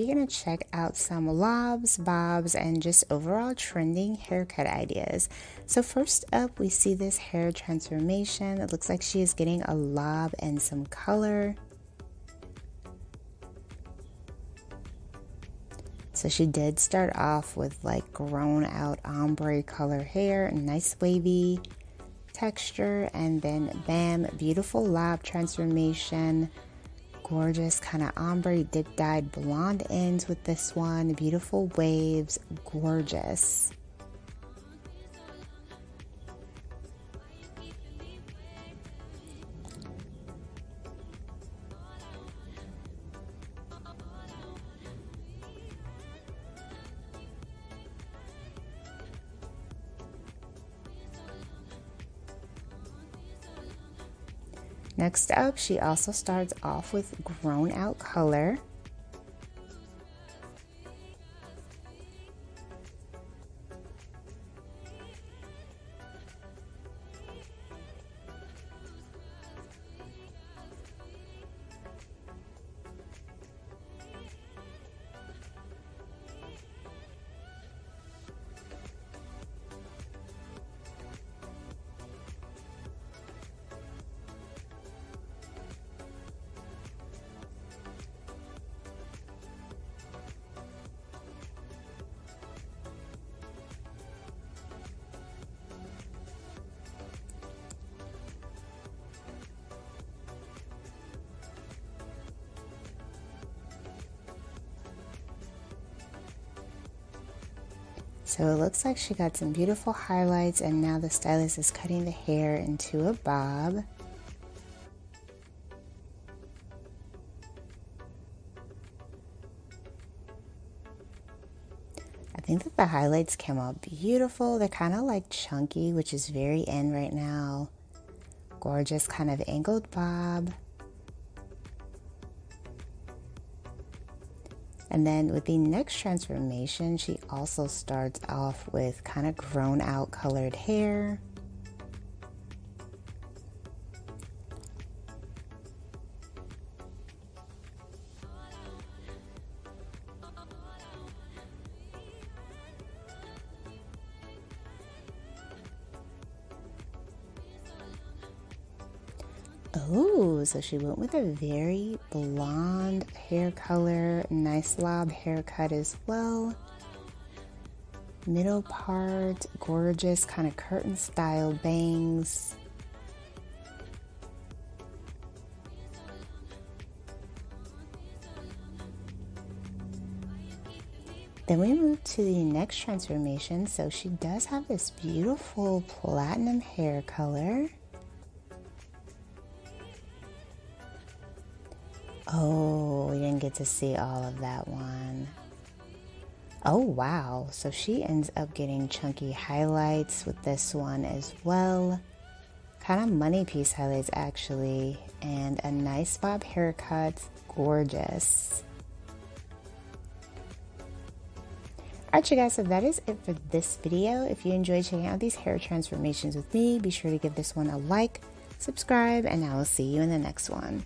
You're going to check out some lobs, bobs, and just overall trending haircut ideas. So first up, we see this hair transformation. It looks like she is getting a lob and some color. So she did start off with like grown out ombre color hair, nice wavy texture, and then bam, beautiful lob transformation. Gorgeous kind of ombre dip dyed blonde ends with this one. Beautiful waves, gorgeous. Next up, she also starts off with grown out color. So it looks like she got some beautiful highlights, and now the stylist is cutting the hair into a bob. I think that the highlights came out beautiful. They're kind of like chunky, which is very in right now. Gorgeous kind of angled bob. And then with the next transformation, she also starts off with kind of grown out colored hair. Oh, so she went with a very blonde hair color, nice lob haircut as well. Middle part, gorgeous kind of curtain style bangs. Then we move to the next transformation. So she does have this beautiful platinum hair color. Oh, we didn't get to see all of that one. Oh, wow. So she ends up getting chunky highlights with this one as well. Kind of money piece highlights, actually. And a nice bob haircut. Gorgeous. Alright, you guys, so that is it for this video. If you enjoyed checking out these hair transformations with me, be sure to give this one a like, subscribe, and I will see you in the next one.